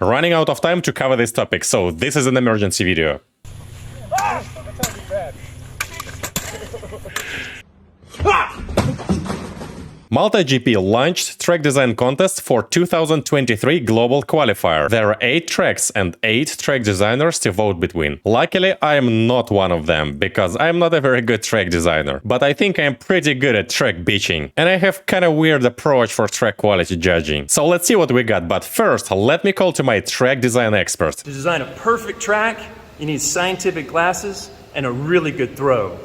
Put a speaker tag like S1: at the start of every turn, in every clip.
S1: Running out of time to cover this topic, so this is an emergency video. MultiGP launched track design contest for 2023 Global Qualifier. There are 8 tracks and 8 track designers to vote between. Luckily, I am not one of them, because I am not a very good track designer. But I think I am pretty good at track bitching. And I have kinda weird approach for track quality judging. So let's see what we got, but first, let me call to my track design expert.
S2: To design a perfect track, you need scientific glasses and a really good throw.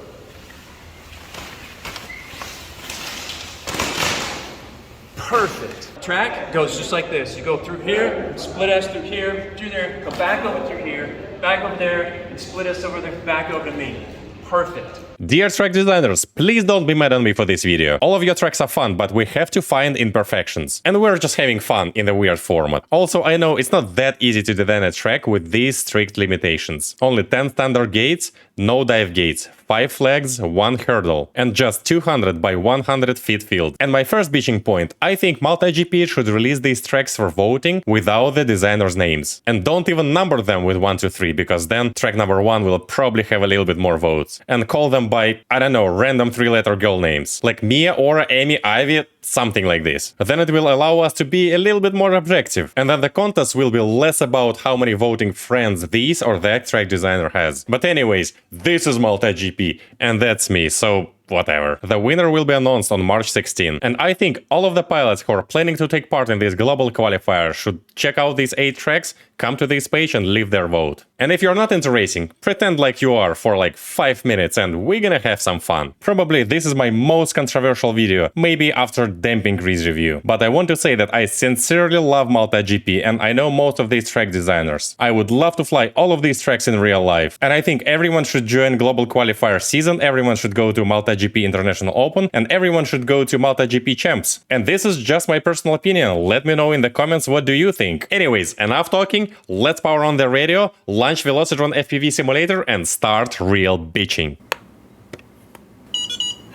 S2: Perfect. Track goes just like this. You go through here, split-S through here, through there, go back over through here, back over there, and split-S over there, back over to me. Perfect.
S1: Dear track designers, please don't be mad on me for this video. All of your tracks are fun, but we have to find imperfections. And we're just having fun in the weird format. Also, I know it's not that easy to design a track with these strict limitations. Only 10 standard gates, no dive gates, 5 flags, 1 hurdle, and just 200 by 100 feet field. And my first bitching point, I think MultiGP should release these tracks for voting without the designers' names. And don't even number them with 1, 2, 3, because then track number 1 will probably have a little bit more votes. And call them by, I don't know, random 3-letter girl names. Like Mia, Aura, Amy, Ivy, something like this. Then it will allow us to be a little bit more objective. And then the contest will be less about how many voting friends this or that track designer has. But anyways, this is MultiGP, and that's me, so whatever. The winner will be announced on March 16, and I think all of the pilots who are planning to take part in this global qualifier should check out these 8 tracks, come to this page and leave their vote. And if you're not into racing, pretend like you are for like 5 minutes and we're gonna have some fun. Probably this is my most controversial video, maybe after damping grease review. But I want to say that I sincerely love MultiGP and I know most of these track designers. I would love to fly all of these tracks in real life. And I think everyone should join global qualifier season, everyone should go to MultiGP International Open, and everyone should go to MultiGP Champs. And this is just my personal opinion. Let me know in the comments what do you think. Anyways, enough talking, let's power on the radio, launch Velocidrone FPV simulator and start real bitching.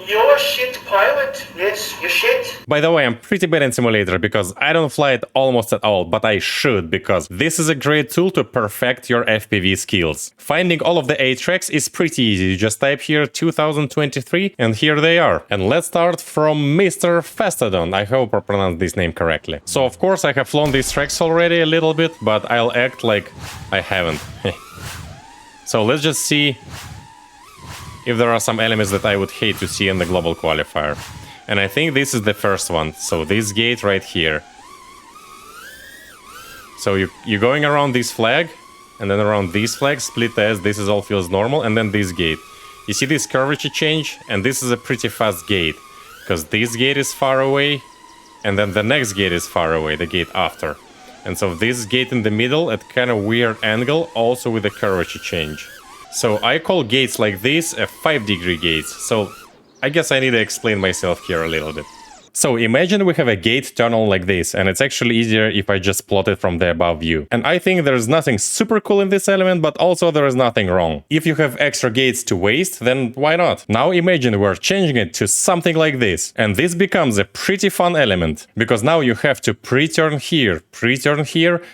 S3: You're shit, pilot. Yes, you're shit.
S1: By the way, I'm pretty bad in simulator because I don't fly it almost at all, but I should, because this is a great tool to perfect your FPV skills. Finding all of the 8 tracks is pretty easy. You just type here 2023 and here they are. And let's start from Mr. Fastodon. I hope I pronounced this name correctly. So of course I have flown these tracks already a little bit, but I'll act like I haven't. So let's just see if there are some elements that I would hate to see in the global qualifier. And I think this is the first one. So this gate right here. So you're going around this flag, and then around this flag, Split-S, this is all feels normal, and then this gate. You see this curvature change? And this is a pretty fast gate, because this gate is far away, and then the next gate is far away, the gate after. And so this gate in the middle at kind of weird angle, also with a curvature change. So I call gates like this a 5-degree gates, so I guess I need to explain myself here a little bit. So imagine we have a gate tunnel like this, and it's actually easier if I just plot it from the above view. And I think there is nothing super cool in this element, but also there is nothing wrong. If you have extra gates to waste, then why not? Now imagine we're changing it to something like this, and this becomes a pretty fun element, because now you have to pre-turn here,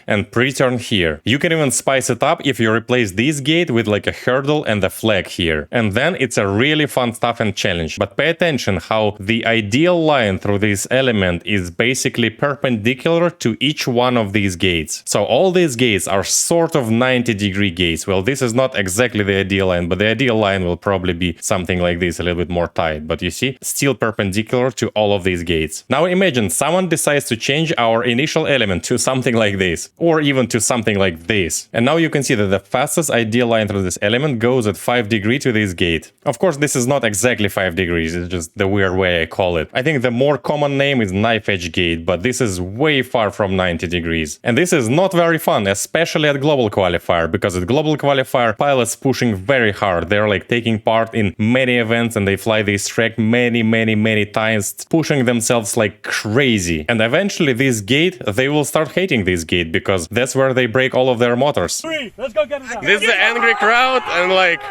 S1: and pre-turn here. You can even spice it up if you replace this gate with like a hurdle and a flag here. And then it's a really fun stuff and challenge. But pay attention how the ideal line through this element is basically perpendicular to each one of these gates. So all these gates are sort of 90-degree gates. Well, this is not exactly the ideal line, but the ideal line will probably be something like this, a little bit more tight. But you see, still perpendicular to all of these gates. Now imagine someone decides to change our initial element to something like this, or even to something like this. And now you can see that the fastest ideal line through this element goes at 5 degrees to this gate. Of course, this is not exactly 5 degrees, it's just the weird way I call it. I think the more common name is knife edge gate, but this is way far from 90 degrees. And this is not very fun, especially at global qualifier, because at global qualifier, pilots pushing very hard. They're like taking part in many events and they fly this track many times, pushing themselves like crazy. And eventually this gate, they will start hating this gate, because that's where they break all of their motors.
S4: Let's go get it down.
S1: This is the angry crowd, and like,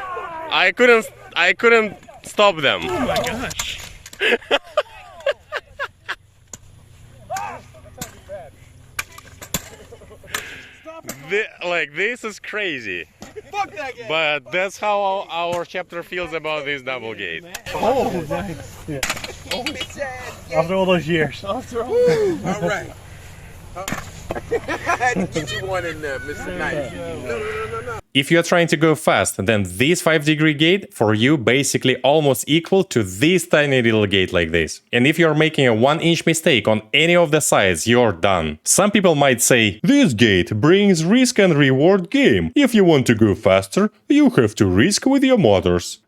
S1: I couldn't stop them.
S4: Oh my gosh.
S1: like this is crazy.
S5: Fuck that game.
S1: But that's how our chapter feels about this double gate.
S4: Oh, nice. Yeah. After all those years. After all.
S5: All right. I had to get you one in there, Mr. Knight. No.
S1: If you're trying to go fast, then this 5-degree gate for you basically almost equal to this tiny little gate like this. And if you're making a 1-inch mistake on any of the sides, you're done. Some people might say, this gate brings risk and reward game. If you want to go faster, you have to risk with your motors.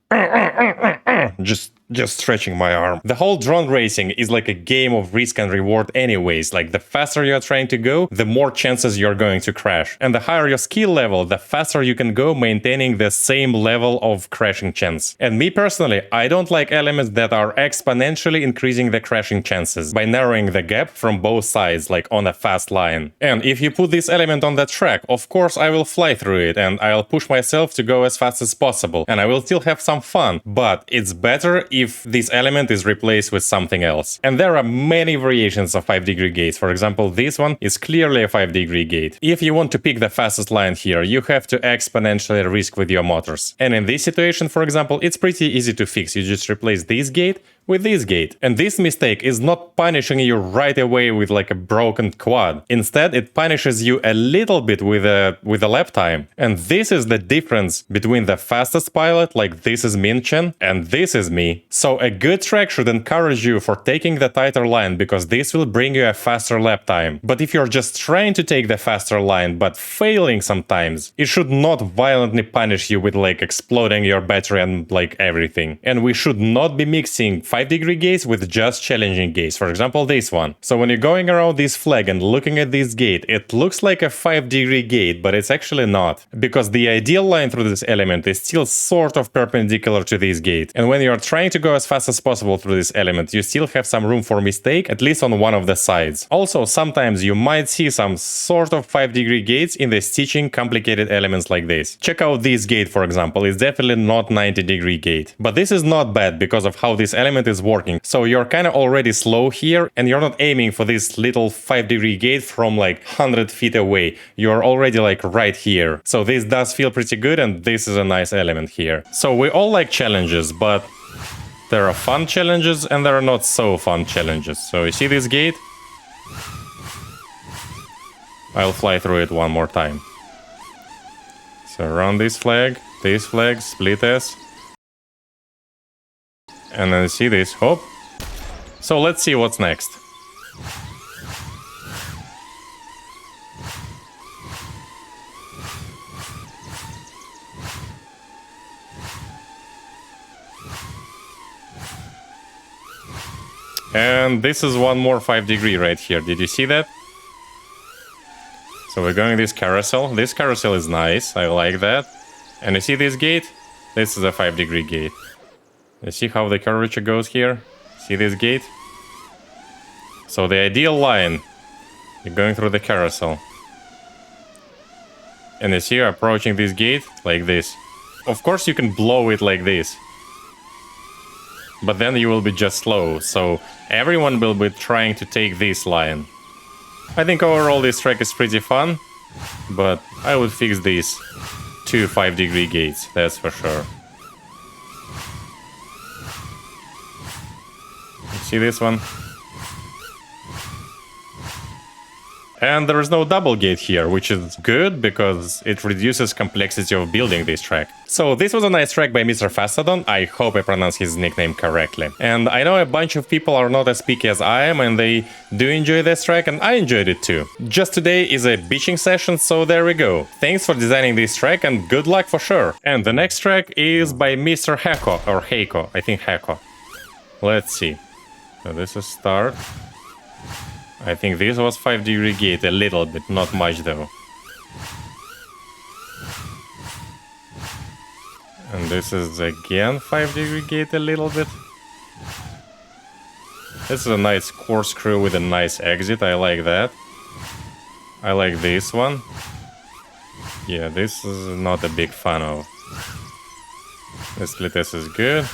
S1: Just stretching my arm. The whole drone racing is like a game of risk and reward anyways. Like the faster you're trying to go, the more chances you're going to crash. And the higher your skill level, the faster you can go maintaining the same level of crashing chance. And me personally, I don't like elements that are exponentially increasing the crashing chances by narrowing the gap from both sides, like on a fast line. And if you put this element on the track, of course I will fly through it and I'll push myself to go as fast as possible. And I will still have some fun, but it's better if this element is replaced with something else. And there are many variations of 5-degree gates. For example, this one is clearly a 5-degree gate. If you want to pick the fastest line here, you have to exponentially risk with your motors. And in this situation, for example, it's pretty easy to fix. You just replace this gate with this gate. And this mistake is not punishing you right away with like a broken quad. Instead, it punishes you a little bit with a lap time. And this is the difference between the fastest pilot, like this is Min-Chen, and this is me. So a good track should encourage you for taking the tighter line, because this will bring you a faster lap time. But if you're just trying to take the faster line, but failing sometimes, it should not violently punish you with like exploding your battery and like everything. And we should not be mixing 5-degree gates with just challenging gates, for example this one. So when you're going around this flag and looking at this gate, it looks like a 5-degree gate, but it's actually not, because the ideal line through this element is still sort of perpendicular to this gate. And when you're trying to go as fast as possible through this element, you still have some room for mistake, at least on one of the sides. Also, sometimes you might see some sort of 5-degree gates in the stitching complicated elements like this. Check out this gate, for example. It's definitely not 90-degree gate. But this is not bad because of how this element is working. So you're kind of already slow here, and you're not aiming for this little 5-degree gate from like 100 feet away. You're already like right here. So this does feel pretty good, and this is a nice element here. So we all like challenges, but there are fun challenges and there are not so fun challenges. So you see this gate? I'll fly through it one more time. So around this flag, Split-S. And then see this, hop. So let's see what's next. And this is one more 5-degree right here. Did you see that? So we're going this carousel. This carousel is nice. I like that. And you see this gate? This is a 5-degree gate. You see how the curvature goes here? See this gate? So the ideal line, you're going through the carousel. And you see you're approaching this gate like this. Of course you can blow it like this. But then you will be just slow, so everyone will be trying to take this line. I think overall this track is pretty fun, but I would fix these 2 5-degree gates, that's for sure. You see this one? And there is no double gate here, which is good because it reduces complexity of building this track. So this was a nice track by Mr. Fastodon. I hope I pronounced his nickname correctly. And I know a bunch of people are not as picky as I am, and they do enjoy this track, and I enjoyed it too. Just today is a beaching session, so there we go. Thanks for designing this track and good luck for sure. And the next track is by Mr. Hakko, or Hakko, I think Hakko. Let's see. So this is start. I think this was 5-degree gate a little bit, not much though. And this is again 5-degree gate a little bit. This is a nice corkscrew with a nice exit, I like that. I like this one. Yeah, this is not a big fan of. The Split-S is good.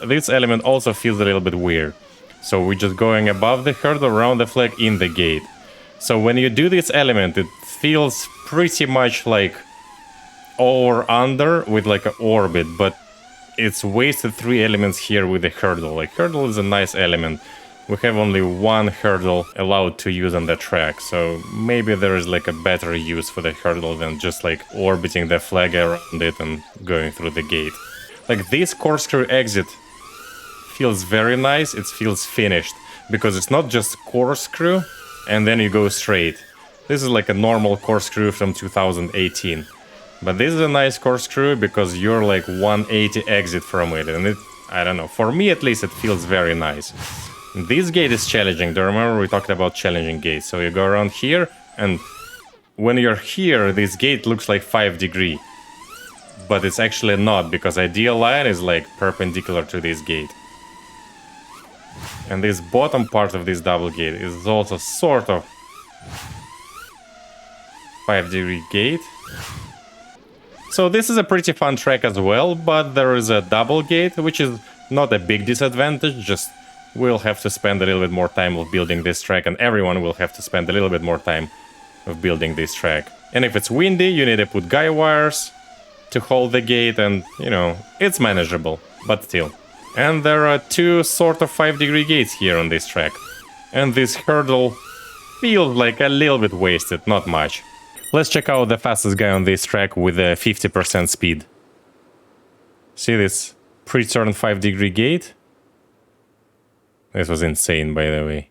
S1: This element also feels a little bit weird. So we're just going above the hurdle, around the flag, in the gate. So when you do this element, it feels pretty much like over under with like an orbit, but it's wasted 3 elements here with the hurdle. Like, hurdle is a nice element. We have only 1 hurdle allowed to use on the track, so maybe there is like a better use for the hurdle than just like orbiting the flag around it and going through the gate. Like, this corkscrew exit feels very nice, it feels finished, because it's not just corkscrew and then you go straight. This is like a normal corkscrew from 2018. But this is a nice corkscrew because you're like 180 exit from it, and it, I don't know, for me at least it feels very nice. This gate is challenging. Do you remember we talked about challenging gates? So you go around here, and when you're here, this gate looks like 5 degrees. But it's actually not, because ideal line is like perpendicular to this gate. And this bottom part of this double gate is also sort of 5-degree gate. So this is a pretty fun track as well, but there is a double gate, which is not a big disadvantage, just we'll have to spend a little bit more time of building this track, and everyone will have to spend a little bit more time of building this track. And if it's windy, you need to put guy wires to hold the gate, and, you know, it's manageable, but still. And there are 2 sort of 5-degree gates here on this track. And this hurdle feels like a little bit wasted, not much. Let's check out the fastest guy on this track with a 50% speed. See this pre-turn 5-degree gate? This was insane, by the way.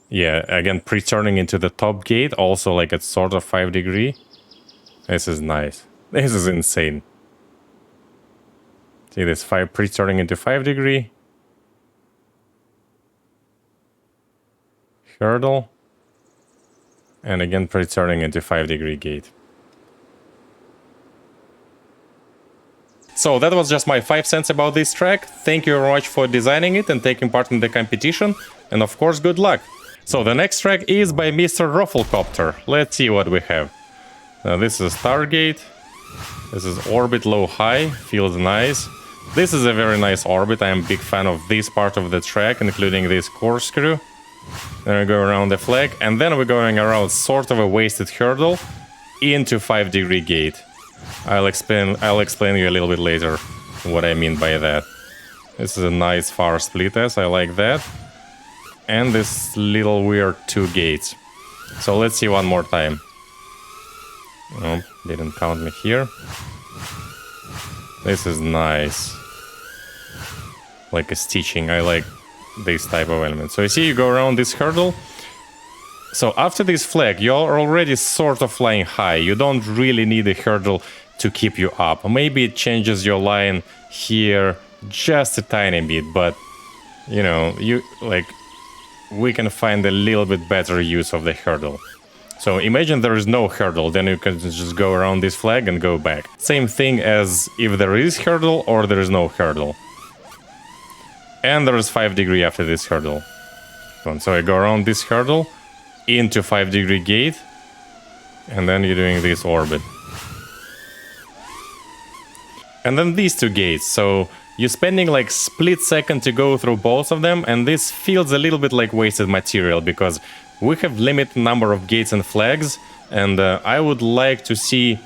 S1: Yeah, again, pre-turning into the top gate, also like it's sort of 5-degree. This is nice. This is insane. See this pre-turning into 5-degree. Hurdle. And again, pre-turning into 5-degree gate. So that was just my 5 cents about this track. Thank you very much for designing it and taking part in the competition. And of course, good luck. So the next track is by Mr. ROFLcopter. Let's see what we have. Now this is Stargate. This is orbit low high. Feels nice. This is a very nice orbit. I am a big fan of this part of the track, including this corkscrew. Then we go around the flag, and then we're going around sort of a wasted hurdle into 5-degree gate. I'll explain you a little bit later what I mean by that. This is a nice far Split-S, I like that. And this little weird 2 gates. So let's see one more time. Oh, didn't count me here. This is nice. Like a stitching, I like this type of element. So you see, you go around this hurdle. So after this flag, you're already sort of flying high. You don't really need a hurdle to keep you up. Maybe it changes your line here just a tiny bit, but you know, we can find a little bit better use of the hurdle. So imagine there is no hurdle, then you can just go around this flag and go back. Same thing as if there is hurdle or there is no hurdle. And there is 5-degree after this hurdle. So I go around this hurdle into 5-degree gate, and then you're doing this orbit. And then these 2 gates, so you're spending like split second to go through both of them, and this feels a little bit like wasted material because we have limited number of gates and flags, and I would like to see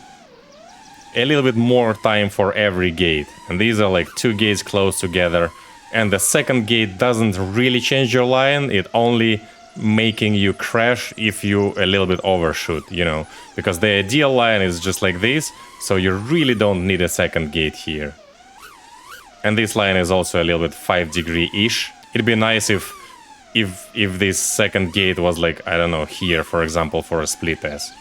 S1: a little bit more time for every gate. And these are like 2 gates close together. And the second gate doesn't really change your line, it only making you crash if you a little bit overshoot, you know, because the ideal line is just like this, so you really don't need a second gate here. And this line is also a little bit 5-degree-ish. It'd be nice if this second gate was like, I don't know, here, for example, for a Split-S.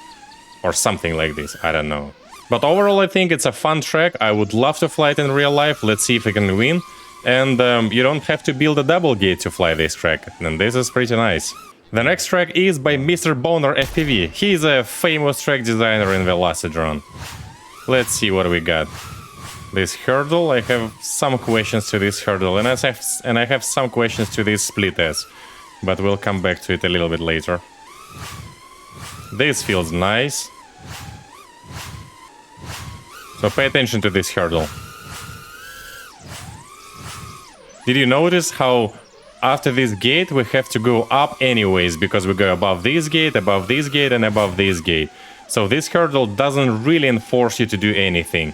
S1: Or something like this, I don't know. But overall, I think it's a fun track. I would love to fly it in real life. Let's see if I can win. And you don't have to build a double gate to fly this track, and this is pretty nice. The next track is by Mr. BonerFPV. He's a famous track designer in Velocidrone. Let's see what we got. This hurdle, I have some questions to this hurdle, and I have some questions to this Split-S, but we'll come back to it a little bit later. This feels nice. So pay attention to this hurdle. Did you notice how after this gate we have to go up anyways, because we go above this gate, and above this gate. So this hurdle doesn't really enforce you to do anything.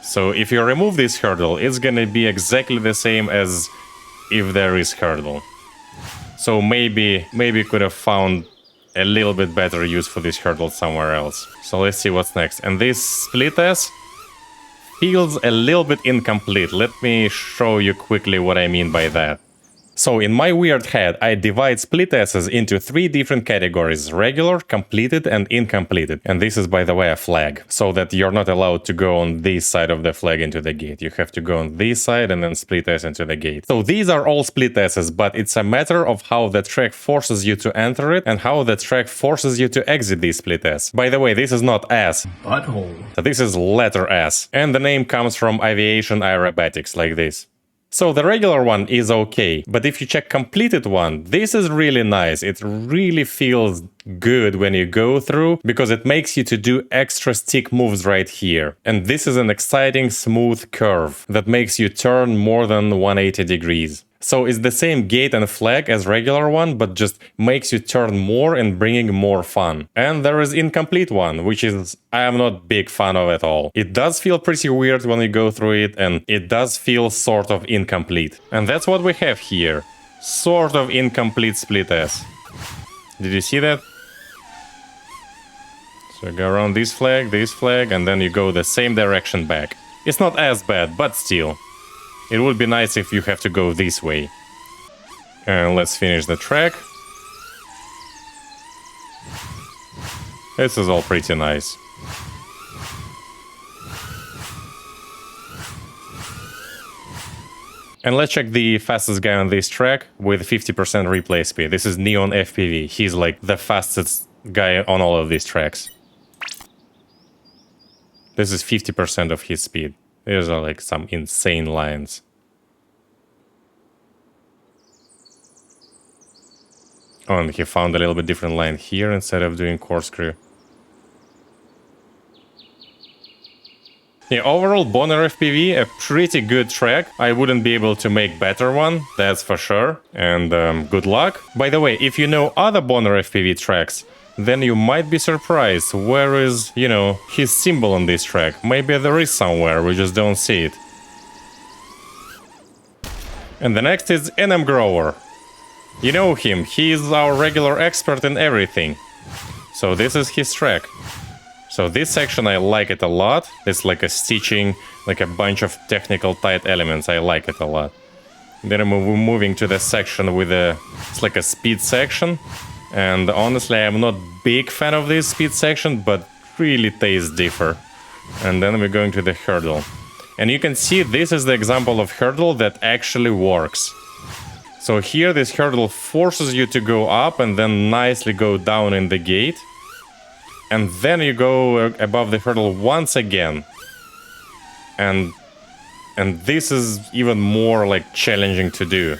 S1: So if you remove this hurdle, it's gonna be exactly the same as if there is hurdle. So maybe could have found a little bit better use for this hurdle somewhere else. So let's see what's next. And this Split-S feels a little bit incomplete. Let me show you quickly what I mean by that. So in my weird head, I divide Split-S's into 3 different categories: regular, completed, and incompleted. And this is, by the way, a flag, so that you're not allowed to go on this side of the flag into the gate. You have to go on this side and then Split-S into the gate. So these are all Split-S's, but it's a matter of how the track forces you to enter it and how the track forces you to exit the Split-S. By the way, this is not S.
S2: Butthole.
S1: So this is letter S. And the name comes from aviation aerobatics, like this. So the regular one is okay, but if you check completed one, this is really nice. It really feels good when you go through, because it makes you to do extra stick moves right here. And this is an exciting smooth curve that makes you turn more than 180 degrees. So it's the same gate and flag as regular one, but just makes you turn more and bringing more fun. And there is incomplete one, which is I am not big fan of at all. It does feel pretty weird when you go through it, and it does feel sort of incomplete. And that's what we have here. Sort of incomplete Split-S. Did you see that? So you go around this flag, and then you go the same direction back. It's not as bad, but still. It would be nice if you have to go this way. And let's finish the track. This is all pretty nice. And let's check the fastest guy on this track with 50% replay speed. This is NeonFPV. He's like the fastest guy on all of these tracks. This is 50% of his speed. These are like some insane lines. Oh, and he found a little bit different line here instead of doing corkscrew. Yeah, overall, BonerFPV, a pretty good track. I wouldn't be able to make better one, that's for sure. And good luck. By the way, if you know other BonerFPV tracks, then you might be surprised. Where is, you know, his symbol on this track? Maybe there is somewhere, we just don't see it. And the next is NMGrower. You know him, he is our regular expert in everything. So this is his track. So this section I like it a lot. It's like a stitching, like a bunch of technical tight elements. I like it a lot. Then we're moving to the section with it's like a speed section. And honestly, I'm not big fan of this speed section, but really tastes differ. And then we're going to the hurdle. And you can see this is the example of hurdle that actually works. So here this hurdle forces you to go up and then nicely go down in the gate. And then you go above the hurdle once again. And this is even more like challenging to do.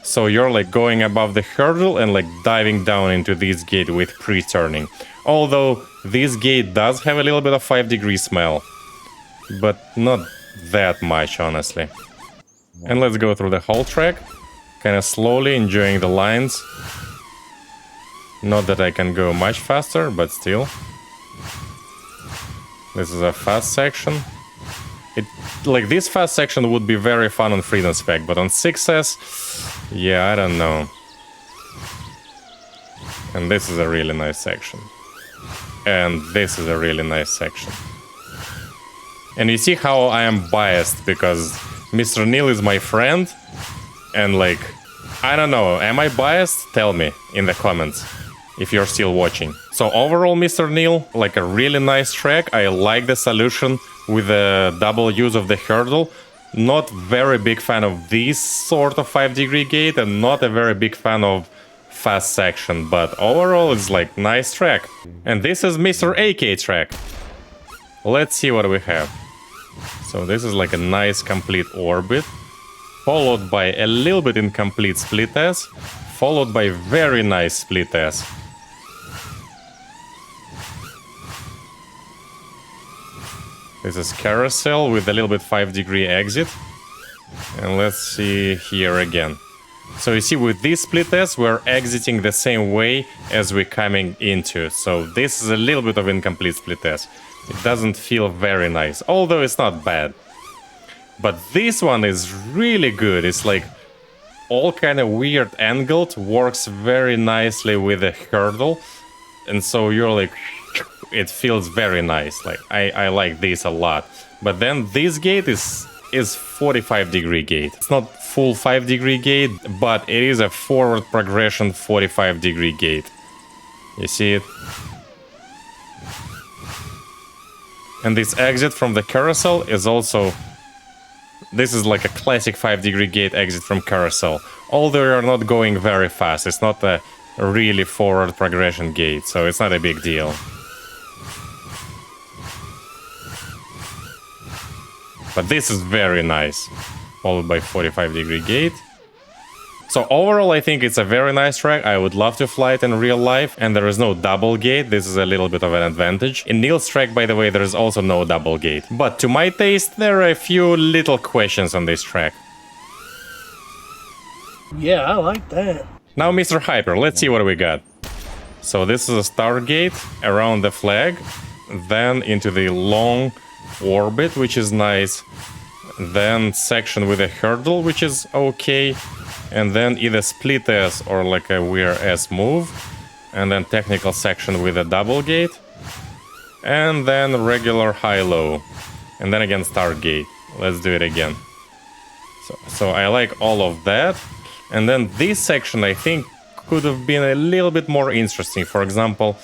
S1: So you're like going above the hurdle and like diving down into this gate with pre-turning. Although this gate does have a little bit of 5-degree smell, but not that much, honestly. And let's go through the whole track, kind of slowly enjoying the lines. Not that I can go much faster, but still. This is a fast section. Like this fast section would be very fun on Freedom Spec, but on 6S, yeah, I don't know. And this is a really nice section. And this is a really nice section. And you see how I am biased, because Mr. Neil is my friend, and like, I don't know, am I biased? Tell me in the comments if you're still watching. So overall, Mr. Neil, like a really nice track. I like the solution with the double use of the hurdle. Not very big fan of this sort of 5-degree gate, and not a very big fan of fast section, but overall it's like nice track. And this is Mr. AyyyKayyy track. Let's see what we have. So this is like a nice complete orbit, followed by a little bit incomplete Split-S, followed by very nice Split-S. This is carousel with a little bit 5-degree exit. And let's see here again. So you see, with this Split-S, we're exiting the same way as we're coming into. So this is a little bit of incomplete Split-S. It doesn't feel very nice, although it's not bad. But this one is really good. It's like all kind of weird angled, works very nicely with the hurdle. And so you're like, it feels very nice. Like I like this a lot. But then this gate is 45-degree gate. It's not full 5-degree gate, but it is a forward progression 45-degree gate. You see it? And this exit from the carousel is also... This is like a classic 5-degree gate exit from carousel. Although you're not going very fast. It's not a really forward progression gate, so it's not a big deal. But this is very nice, followed by 45-degree gate. So overall, I think it's a very nice track. I would love to fly it in real life, and there is no double gate. This is a little bit of an advantage. In Neil's track, by the way, there is also no double gate. But to my taste, there are a few little questions on this track.
S4: Yeah, I like that.
S1: Now, Mr. Hyper, let's see what we got. So this is a start gate around the flag, then into the long orbit, which is nice, then section with a hurdle, which is okay, and then either Split-S or like a weird S move, and then technical section with a double gate, and then regular high-low, and then again start gate. Let's do it again. So I like all of that, and then this section I think could have been a little bit more interesting. For example,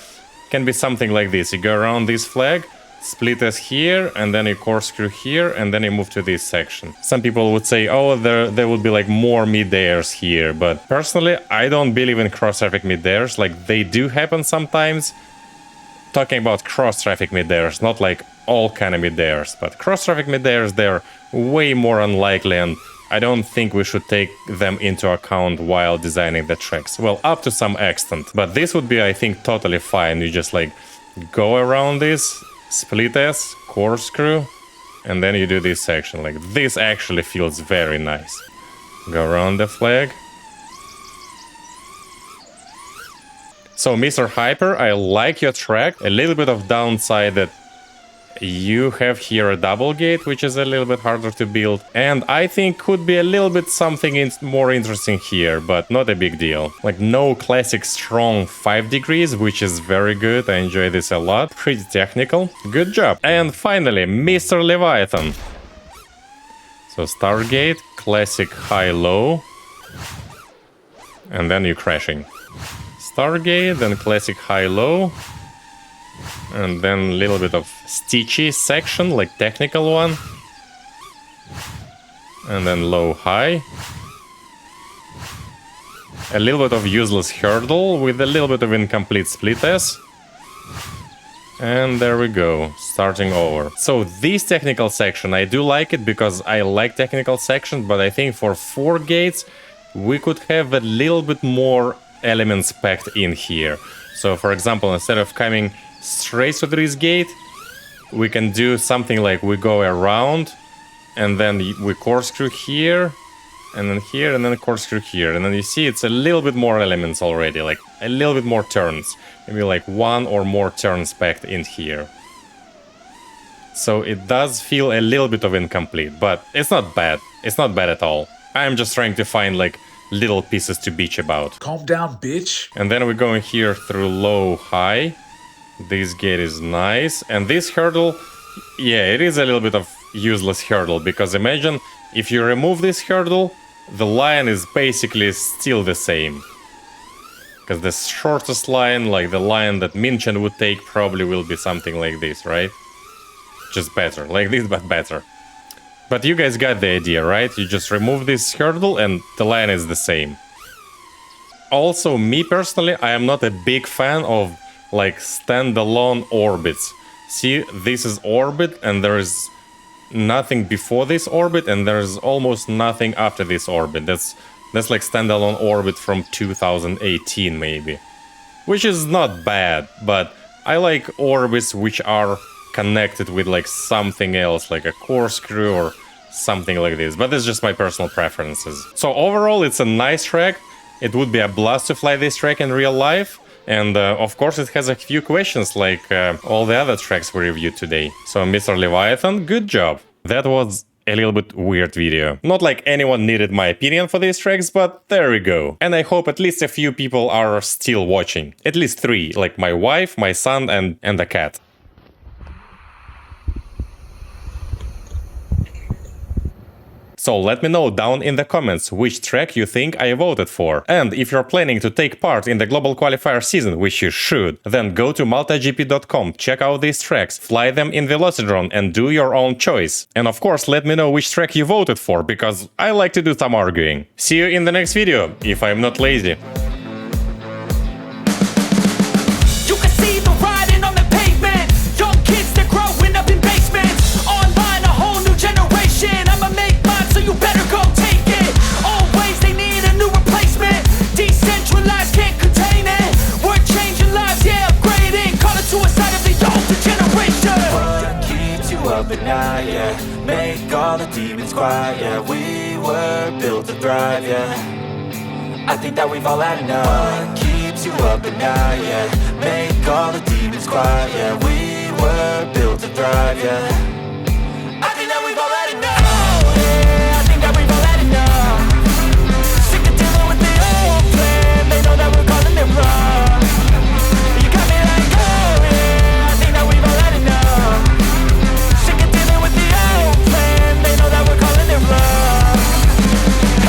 S1: can be something like this. You go around this flag, Split-S here, and then you corkscrew here, and then you move to this section. Some people would say, oh, there would be like more mid-airs here, but personally, I don't believe in cross-traffic mid-airs. Like, they do happen sometimes. Talking about cross-traffic mid-airs, not like all kind of mid-airs, but cross-traffic mid-airs, they're way more unlikely, and I don't think we should take them into account while designing the tracks. Well, up to some extent, but this would be, I think, totally fine. You just like go around this, Split-S, corkscrew, and then you do this section. Like, this actually feels very nice. Go around the flag. So, Mr. Hyper, I like your track. A little bit of downside that you have here a double gate, which is a little bit harder to build, and I think could be a little bit something more interesting here, but not a big deal. Like, no classic strong 5 degrees, which is very good. I enjoy this a lot. Pretty technical. Good job. And finally, Mr. Leviathann. So start gate, classic high-low, and then you're crashing. Start gate, then classic high-low, and then a little bit of stitchy section, like technical one. And then low-high. A little bit of useless hurdle with a little bit of incomplete Split-S. And there we go, starting over. So this technical section, I do like it because I like technical section, but I think for 4 gates, we could have a little bit more elements packed in here. So for example, instead of coming straight to this gate, we can do something like we go around and then we corkscrew here and then corkscrew here, and then you see it's a little bit more elements already, like a little bit more turns, maybe like 1 or more turns packed in here. So it does feel a little bit of incomplete, but it's not bad. It's not bad at all. I'm just trying to find like little pieces to bitch about.
S5: Calm down, bitch.
S1: And then we're going here through low-high. This gate is nice, and this hurdle, yeah, it is a little bit of useless hurdle, because imagine if you remove this hurdle, the line is basically still the same. Because the shortest line, like the line that Minchan would take, probably will be something like this, right? Just better, like this, but better. But you guys got the idea, right? You just remove this hurdle and the line is the same. Also, me personally, I am not a big fan of like standalone orbits. See, this is orbit and there is nothing before this orbit and there's almost nothing after this orbit. That's like standalone orbit from 2018 maybe. Which is not bad, but I like orbits which are connected with like something else, like a corkscrew or something like this, but it's just my personal preferences. So overall, it's a nice track. It would be a blast to fly this track in real life. And of course, it has a few questions like all the other tracks we reviewed today. So Mr. Leviathann, good job. That was a little bit weird video. Not like anyone needed my opinion for these tracks, but there we go. And I hope at least a few people are still watching. At least 3, like my wife, my son, and a cat. So let me know down in the comments which track you think I voted for. And if you're planning to take part in the Global Qualifier season, which you should, then go to multigp.com, check out these tracks, fly them in Velocidrone and do your own choice. And of course, let me know which track you voted for, because I like to do some arguing. See you in the next video, if I'm not lazy.
S6: You can see the riding on the pavement. Young kids, they're growing up in basements. Online, a whole new generation. I'ma make mine, so you better go take it. Always, they need a new replacement. Decentralized, can't contain it. We're changing lives, yeah, upgrading. Call it suicide of the older generation.
S7: What keeps you up at night, yeah? Make all the demons quiet, yeah. We were built to thrive, yeah. I think that we've all had enough. What keeps you up at night, yeah? Make all the demons quiet, yeah. We were built to thrive, yeah. I think that we've all had enough. Oh, yeah, I think that we've all had enough. Sick of dealing with the old plan. They know that we're calling it wrong. You got me like, oh, yeah, I think that we've all had enough. Sick of dealing with the old plan. They know that we're calling it wrong.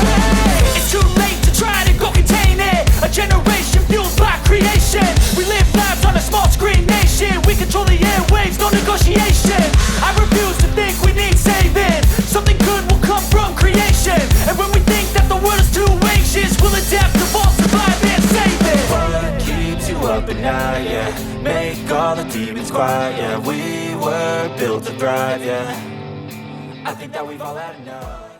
S7: Hey,
S6: It's too late to try to go contain it. A generation fueled by creation. We live lives on a small screen nation. We control the airwaves, no negotiation. I refuse to think we need saving. Something good will come from creation. And when we think that the world is too anxious, we'll adapt, evolve, survive, and save it.
S7: what keeps you up at night, yeah? Make all the demons quiet, yeah. We were built to thrive, yeah. I think that we've all had enough.